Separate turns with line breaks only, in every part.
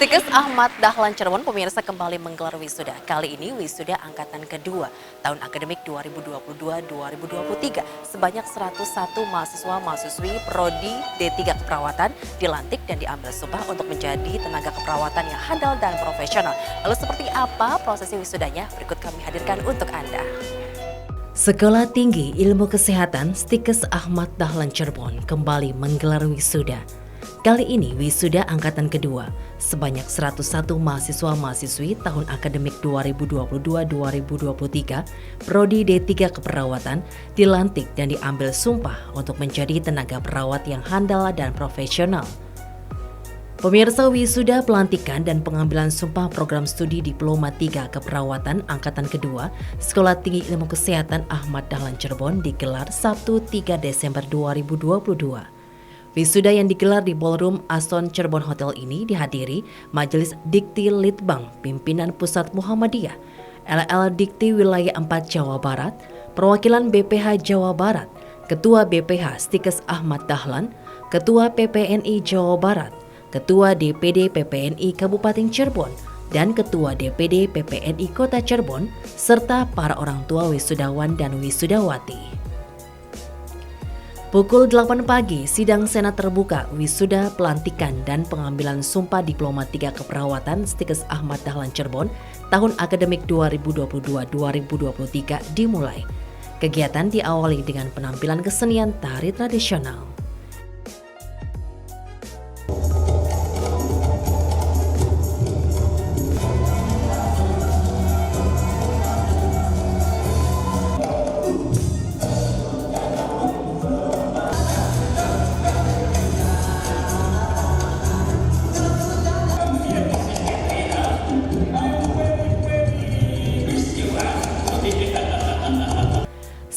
Stikes Ahmad Dahlan Cirebon pemirsa kembali menggelar wisuda. Kali ini wisuda angkatan kedua tahun akademik 2022-2023. Sebanyak 101 mahasiswa-mahasiswi Prodi D3 Keperawatan dilantik dan diambil sumpah untuk menjadi tenaga keperawatan yang handal dan profesional. Lalu seperti apa prosesi wisudanya? Berikut kami hadirkan untuk Anda.
Sekolah Tinggi Ilmu Kesehatan Stikes Ahmad Dahlan Cirebon kembali menggelar wisuda. Kali ini wisuda angkatan kedua, sebanyak 101 mahasiswa-mahasiswi tahun akademik 2022-2023 Prodi D3 Keperawatan dilantik dan diambil sumpah untuk menjadi tenaga perawat yang handal dan profesional. Pemirsa, wisuda pelantikan dan pengambilan sumpah program studi Diploma 3 Keperawatan Angkatan Kedua Sekolah Tinggi Ilmu Kesehatan Ahmad Dahlan Cirebon digelar Sabtu 3 Desember 2022. Wisuda yang digelar di Ballroom Aston Cirebon Hotel ini dihadiri Majelis Dikti Litbang Pimpinan Pusat Muhammadiyah, LL Dikti Wilayah 4 Jawa Barat, Perwakilan BPH Jawa Barat, Ketua BPH Stikes Ahmad Dahlan, Ketua PPNI Jawa Barat, Ketua DPD PPNI Kabupaten Cirebon, dan Ketua DPD PPNI Kota Cirebon, serta para orang tua wisudawan dan wisudawati. Pukul 8 pagi, sidang senat terbuka wisuda pelantikan dan pengambilan sumpah Diploma 3 Keperawatan Stikes Ahmad Dahlan Cirebon tahun akademik 2022-2023 dimulai. Kegiatan diawali dengan penampilan kesenian tari tradisional.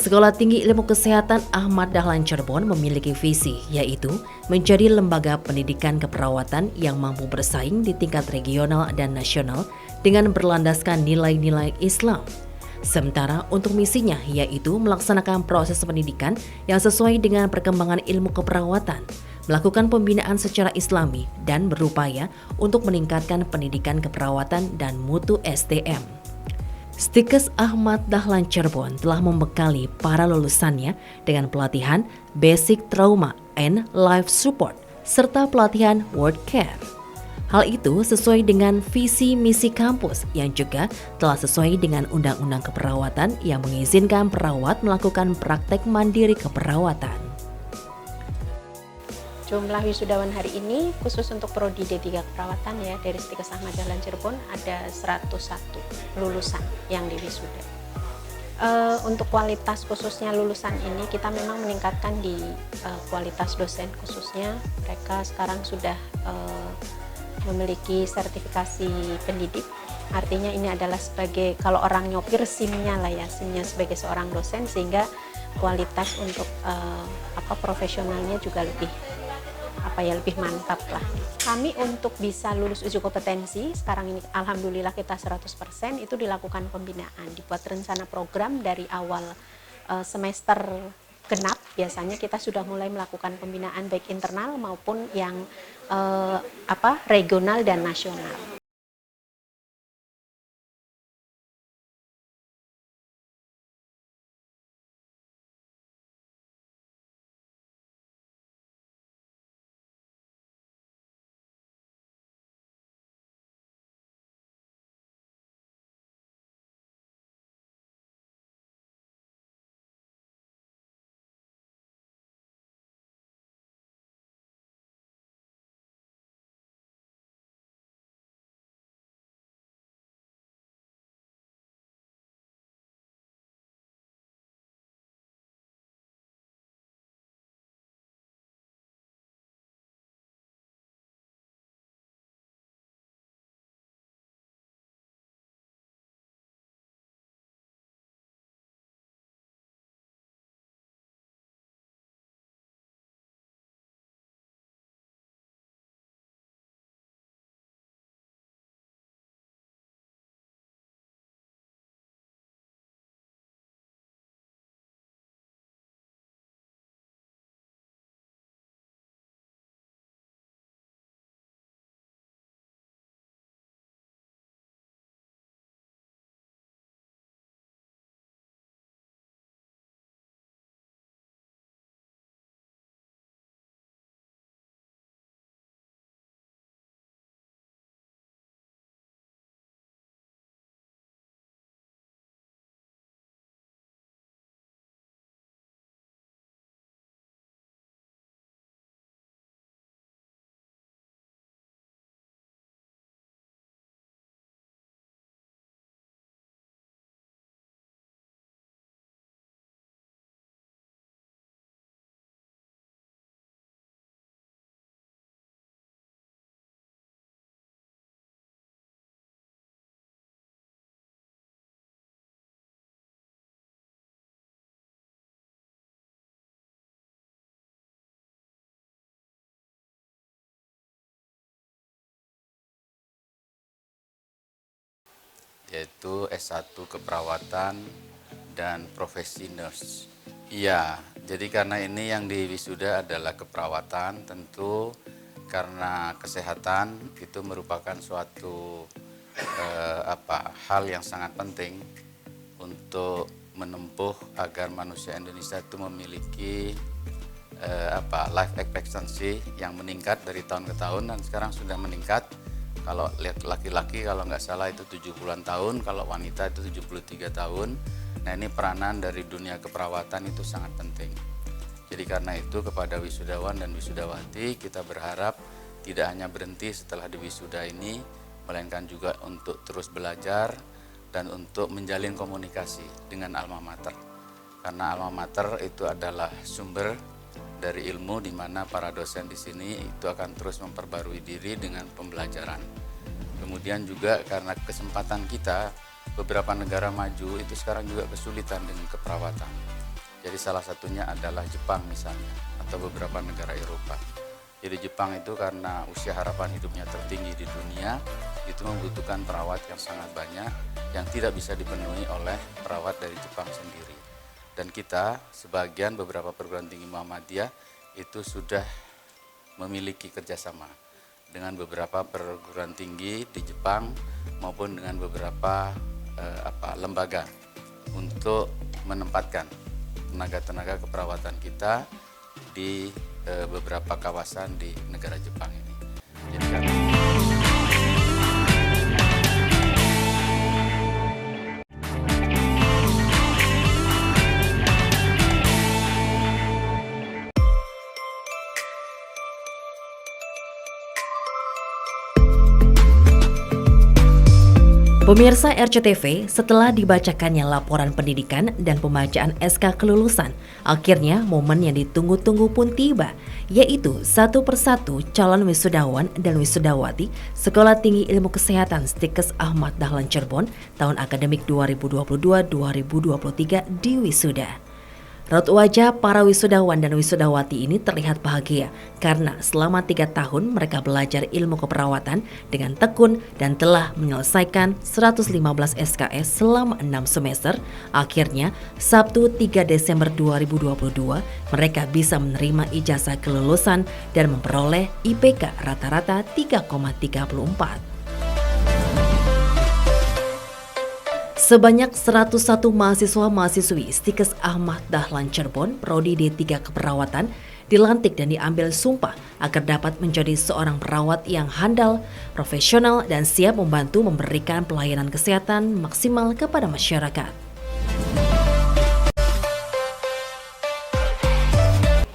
Sekolah Tinggi Ilmu Kesehatan Ahmad Dahlan Cirebon memiliki visi, yaitu menjadi lembaga pendidikan keperawatan yang mampu bersaing di tingkat regional dan nasional dengan berlandaskan nilai-nilai Islam. Sementara untuk misinya yaitu melaksanakan proses pendidikan yang sesuai dengan perkembangan ilmu keperawatan, melakukan pembinaan secara islami, dan berupaya untuk meningkatkan pendidikan keperawatan dan mutu SDM. Stikes Ahmad Dahlan Cirebon telah membekali para lulusannya dengan pelatihan Basic Trauma and Life Support serta pelatihan Ward Care. Hal itu sesuai dengan visi misi kampus yang juga telah sesuai dengan Undang-Undang Keperawatan yang mengizinkan perawat melakukan praktek mandiri keperawatan.
Jumlah wisudawan hari ini khusus untuk Prodi D3 Keperawatan ya dari Stikes Ahmad Dahlan Cirebon ada 101 lulusan yang diwisuda. Untuk kualitas khususnya lulusan ini kita memang meningkatkan di kualitas dosen khususnya. Mereka sekarang sudah memiliki sertifikasi pendidik. Artinya ini adalah sebagai kalau orang nyopir SIM-nya lah ya, SIM-nya sebagai seorang dosen sehingga kualitas untuk profesionalnya juga lebih lebih mantap lah. Kami untuk bisa lulus uji kompetensi sekarang ini alhamdulillah kita 100% itu dilakukan pembinaan, dibuat rencana program dari awal semester genap. Biasanya kita sudah mulai melakukan pembinaan baik internal maupun yang regional dan nasional.
yaitu S1 keperawatan dan profesi nurse. Iya, jadi karena ini yang di wisuda adalah keperawatan, tentu karena kesehatan itu merupakan suatu hal yang sangat penting untuk menempuh agar manusia Indonesia itu memiliki life expectancy yang meningkat dari tahun ke tahun, dan sekarang sudah meningkat. Kalau lihat laki-laki kalau nggak salah itu 70-an tahun, kalau wanita itu 73 tahun. Nah, ini peranan dari dunia keperawatan itu sangat penting. Jadi karena itu kepada wisudawan dan wisudawati kita berharap tidak hanya berhenti setelah di wisuda ini, melainkan juga untuk terus belajar dan untuk menjalin komunikasi dengan alma mater. Karena alma mater itu adalah sumber dari ilmu, di mana para dosen di sini itu akan terus memperbarui diri dengan pembelajaran. Kemudian juga karena kesempatan kita, beberapa negara maju itu sekarang juga kesulitan dengan keperawatan. Jadi salah satunya adalah Jepang misalnya, atau beberapa negara Eropa. Jadi Jepang itu karena usia harapan hidupnya tertinggi di dunia, itu membutuhkan perawat yang sangat banyak, yang tidak bisa dipenuhi oleh perawat dari Jepang sendiri. Dan kita, sebagian beberapa perguruan tinggi Muhammadiyah, itu sudah memiliki kerjasama dengan beberapa perguruan tinggi di Jepang maupun dengan beberapa lembaga untuk menempatkan tenaga-tenaga keperawatan kita di beberapa kawasan di negara Jepang ini. Jadi
Pemirsa RCTV, setelah dibacakannya laporan pendidikan dan pembacaan SK kelulusan, akhirnya momen yang ditunggu-tunggu pun tiba, yaitu satu persatu calon wisudawan dan wisudawati Sekolah Tinggi Ilmu Kesehatan Stikes Ahmad Dahlan Cirebon tahun akademik 2022-2023 di wisuda. Raut wajah para wisudawan dan wisudawati ini terlihat bahagia karena selama 3 tahun mereka belajar ilmu keperawatan dengan tekun dan telah menyelesaikan 115 SKS selama 6 semester. Akhirnya, Sabtu 3 Desember 2022, mereka bisa menerima ijazah kelulusan dan memperoleh IPK rata-rata 3,34. Sebanyak 101 mahasiswa-mahasiswi Stikes Ahmad Dahlan Cirebon, Prodi D3 Keperawatan, dilantik dan diambil sumpah agar dapat menjadi seorang perawat yang handal, profesional, dan siap membantu memberikan pelayanan kesehatan maksimal kepada masyarakat.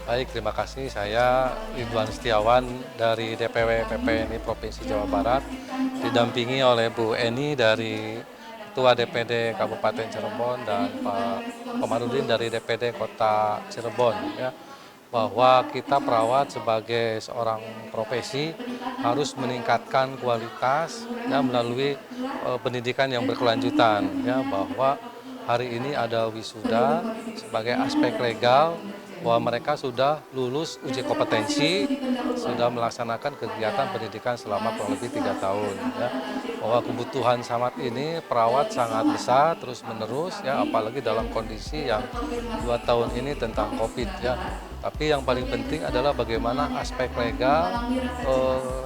Baik, terima kasih. Saya Ridwan Setiawan dari DPW PPNI Provinsi Jawa Barat, didampingi oleh Bu Eni dari Ketua DPD Kabupaten Cirebon dan Pak Komarudin dari DPD Kota Cirebon, ya, bahwa kita perawat sebagai seorang profesi harus meningkatkan kualitas ya, melalui pendidikan yang berkelanjutan, ya, bahwa hari ini ada wisuda sebagai aspek legal bahwa mereka sudah lulus uji kompetensi, sudah melaksanakan kegiatan pendidikan selama kurang lebih 3 tahun. Ya. Bahwa kebutuhan saat ini perawat sangat besar terus-menerus, ya, apalagi dalam kondisi yang 2 tahun ini tentang COVID. Ya. Tapi yang paling penting adalah bagaimana aspek legal,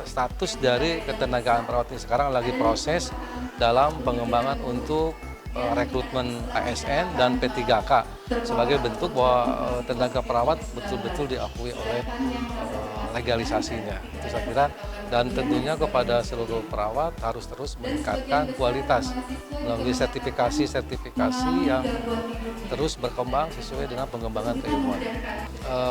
status dari ketenagaan perawat ini sekarang lagi proses dalam pengembangan untuk rekrutmen ASN dan P3K sebagai bentuk bahwa tenaga perawat betul-betul diakui oleh legalisasinya. Itu saya kira, dan tentunya kepada seluruh perawat harus terus meningkatkan kualitas melalui sertifikasi yang terus berkembang sesuai dengan pengembangan keilmuan.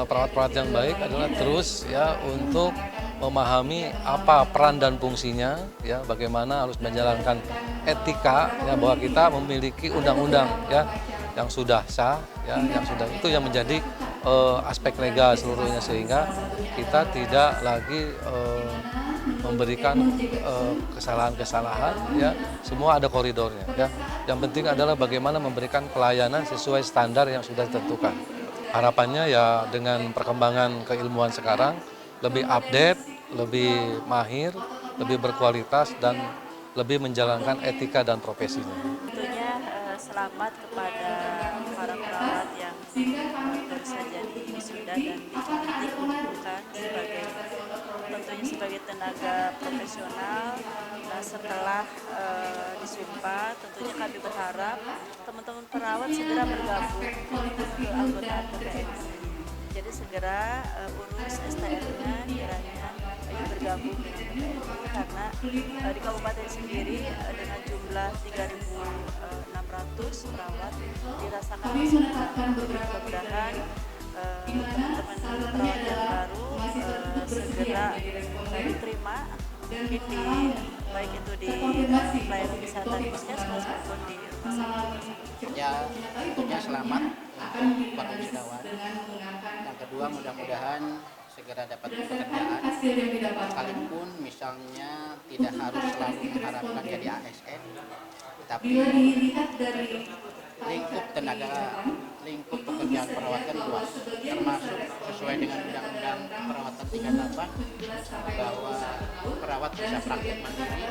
Perawat-perawat yang baik adalah terus ya untuk memahami apa peran dan fungsinya, ya, bagaimana harus menjalankan etika, ya, bahwa kita memiliki undang-undang ya yang sudah sah, ya, yang sudah itu yang menjadi aspek legal seluruhnya, sehingga kita tidak lagi memberikan kesalahan-kesalahan, ya, semua ada koridornya, ya. Yang penting adalah bagaimana memberikan pelayanan sesuai standar yang sudah ditentukan. Harapannya ya dengan perkembangan keilmuan sekarang lebih update, lebih mahir, lebih berkualitas, dan lebih menjalankan etika dan profesinya.
Tentunya selamat kepada para perawat yang baru saja wisuda dan dilantikkan sebagai tenaga profesional. Nah, setelah disumpah, tentunya kami berharap teman-teman perawat segera bergabung ke anggota PPNI. Jadi segera urus STR-nya, kiranya bergabung dengan PPNI karena di kabupaten sendiri dengan jumlah 3.600 perawat dirasakan kesulitan. Mudah-mudahan teman-teman perawat yang baru segera diterima mungkin baik itu di pelayanan kesehatan puskesmas maupun di rumah sakit.
Ya, tentunya selamat untuk para wisudawan. Yang kedua, mudah-mudahan segera dapat pekerjaan, sekalipun misalnya tidak harus selalu mengharapkan jadi ASN, tapi lingkup pekerjaan perawat kan luas, termasuk sesuai dengan Undang-Undang Perawatan 38 bahwa perawat bisa praktek mandiri.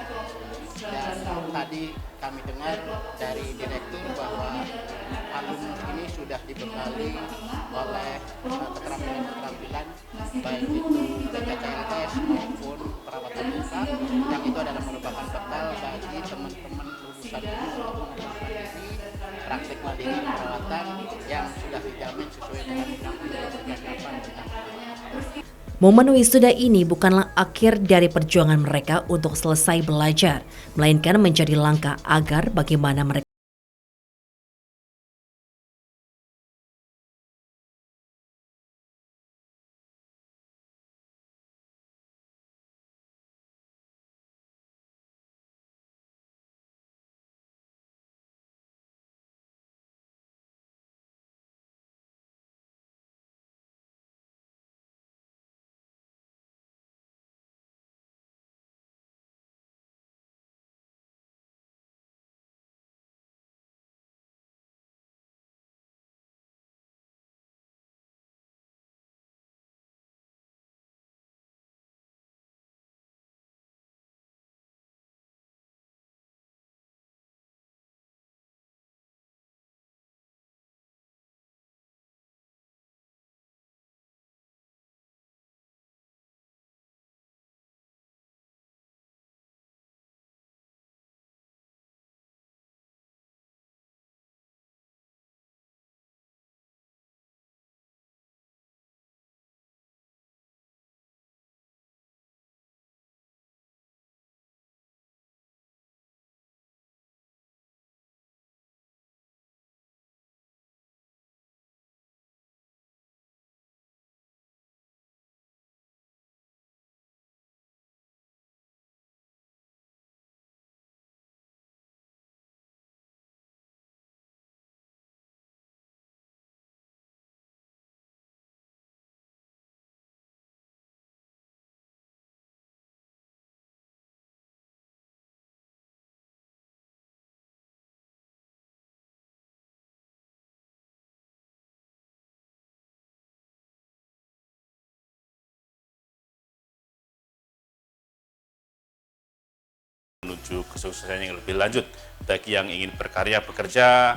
Dan tadi kami dengar dari direktur bahwa alumnus ini sudah dibekali oleh keterampilan baik itu PPCLS maupun perawatan luka, yang itu adalah merupakan bekal bagi teman-teman lulusan ini untuk mengembangkan diri praktek mandiri perawatan yang sudah dijamin sesuai dengan Undang-Undang 38 tentang
Momen wisuda ini bukanlah akhir dari perjuangan mereka untuk selesai belajar, melainkan menjadi langkah agar bagaimana mereka
menuju kesuksesan yang lebih lanjut. Bagi yang ingin berkarya bekerja,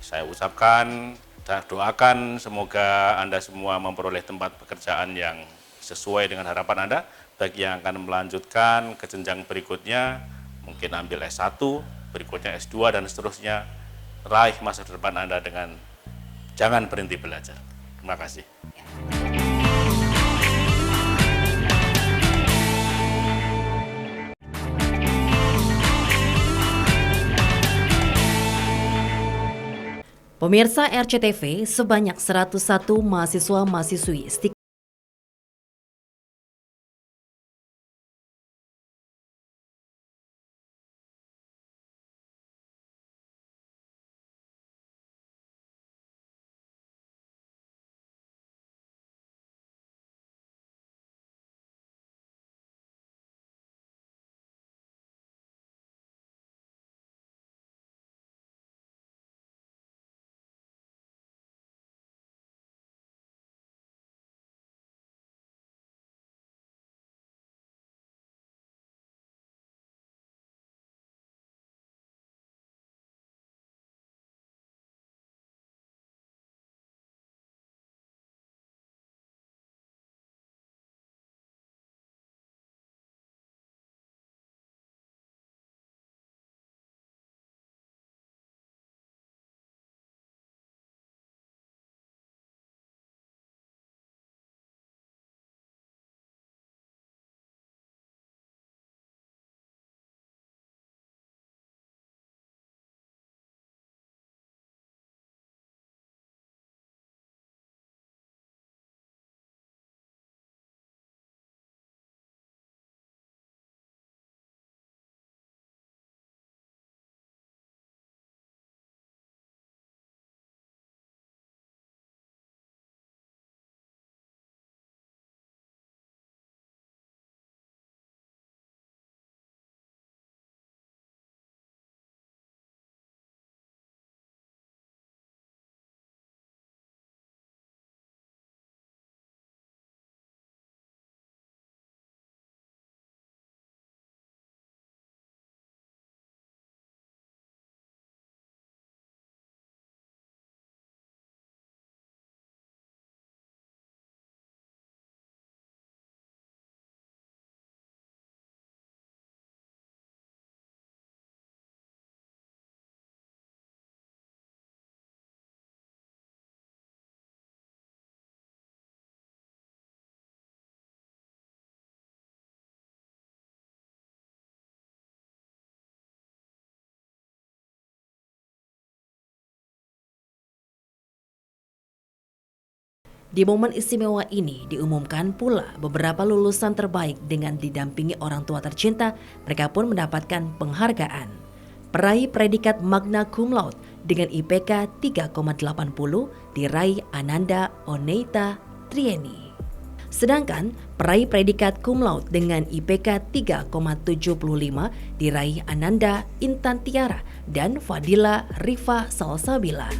saya ucapkan dan doakan semoga Anda semua memperoleh tempat pekerjaan yang sesuai dengan harapan Anda. Bagi yang akan melanjutkan ke jenjang berikutnya, mungkin ambil S1, berikutnya S2 dan seterusnya, raih masa depan Anda dengan jangan berhenti belajar. Terima kasih.
Pemirsa RCTV, sebanyak 101 mahasiswa-mahasiswi Di momen istimewa ini diumumkan pula beberapa lulusan terbaik dengan didampingi orang tua tercinta, mereka pun mendapatkan penghargaan. Peraih predikat magna cum laude dengan IPK 3,80 diraih Ananda Oneita Trieni. Sedangkan peraih predikat cum laude dengan IPK 3,75 diraih Ananda Intan Tiara dan Fadila Rifa Salsabila.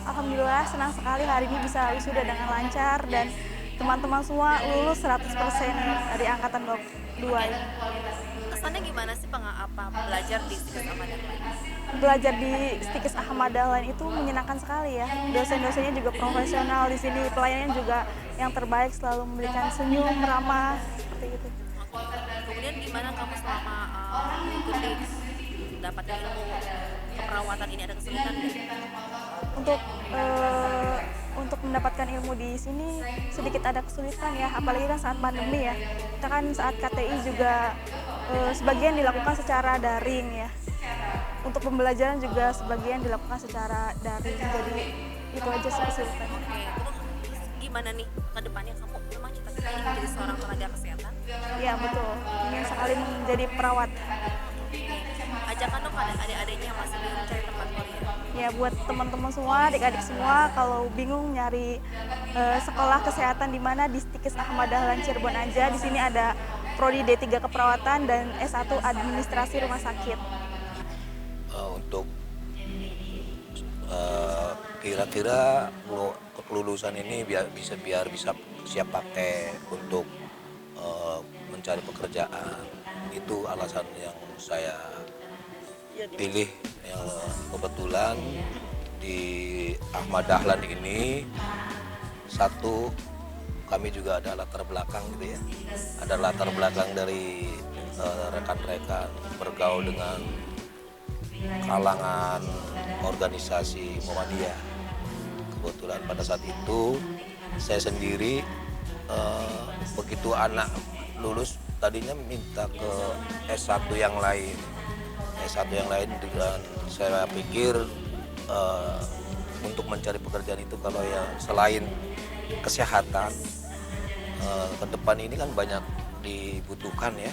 Alhamdulillah senang sekali hari ini bisa wisuda dengan lancar dan teman-teman semua lulus 100% dari angkatan 22 ya.
Kesannya gimana sih belajar di Stikes Ahmad Dahlan?
Belajar di Stikes Ahmad Dahlan itu menyenangkan sekali ya. Dosen-dosennya juga profesional di sini, pelayanannya juga yang terbaik, selalu memberikan senyum, ramah, seperti itu.
Kemudian gimana kamu selama mengikuti mendapatkan ilmu keperawatan ini, ada kesulitan nggak?
Untuk mendapatkan ilmu di sini sedikit ada kesulitan ya, apalagi kan saat pandemi ya. Kita kan saat KTI juga sebagian dilakukan secara daring ya. Untuk pembelajaran juga sebagian dilakukan secara daring, jadi itu aja sih kesulitannya.
Terus gimana nih ke depannya, kamu memang cita-cita ingin menjadi seorang tenaga kesehatan?
Iya betul, ingin sekali menjadi perawat.
Ajakan dong pada adik-adiknya yang masih belum cari tempat kuliah.
Ya buat teman-teman semua, adik-adik semua, kalau bingung nyari sekolah kesehatan di mana, di Stikes Ahmad Dahlan Cirebon aja. Di sini ada prodi D3 keperawatan dan S1 administrasi rumah sakit.
Untuk kira-kira kelulusan ini biar bisa siap pakai untuk mencari pekerjaan. Itu alasan yang saya pilih. Yang kebetulan di Ahmad Dahlan ini, satu, kami juga ada latar belakang gitu ya, ada latar belakang dari rekan-rekan bergaul dengan kalangan organisasi Muhammadiyah. Kebetulan pada saat itu saya sendiri begitu anak lulus tadinya minta ke S1 yang lain. Dan saya pikir untuk mencari pekerjaan itu kalau ya selain kesehatan, ke depan ini kan banyak dibutuhkan ya,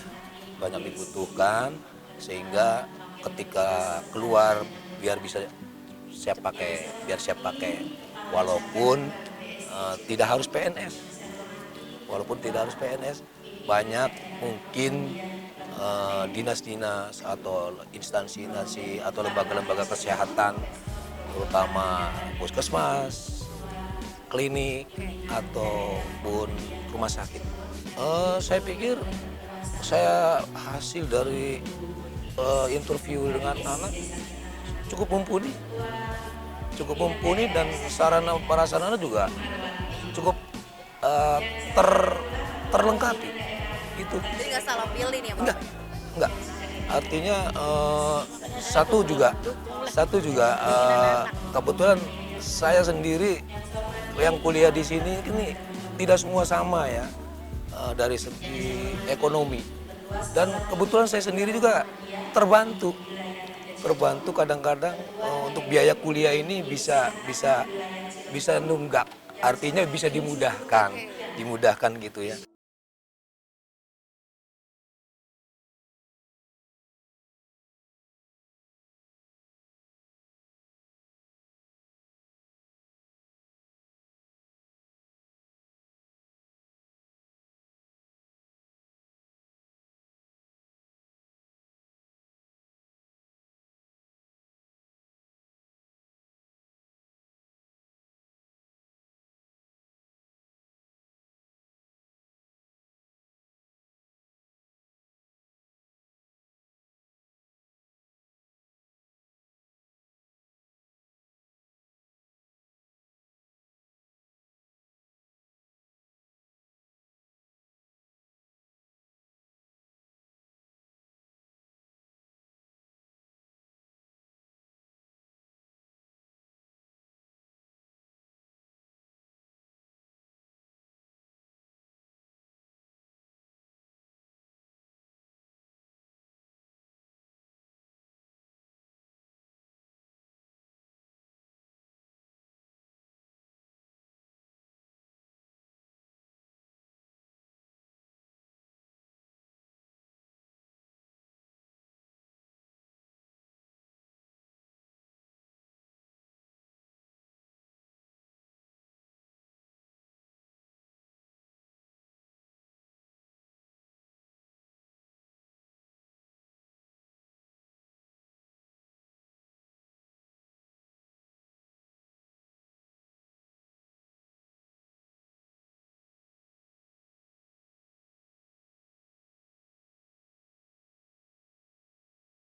sehingga ketika keluar biar siap pakai walaupun tidak harus PNS, banyak mungkin dinas-dinas atau instansi atau lembaga-lembaga kesehatan, terutama puskesmas, klinik ataupun rumah sakit. Saya pikir saya hasil dari interview dengan anak cukup mumpuni dan sarana prasarana juga cukup terlengkapi. Itu.
Jadi nggak salah pilih nih ya Pak?
Enggak. Artinya satu juga kebetulan saya sendiri yang kuliah di sini ini tidak semua sama ya dari segi ekonomi, dan kebetulan saya sendiri juga terbantu kadang-kadang untuk biaya kuliah ini bisa nunggak, artinya bisa dimudahkan gitu ya.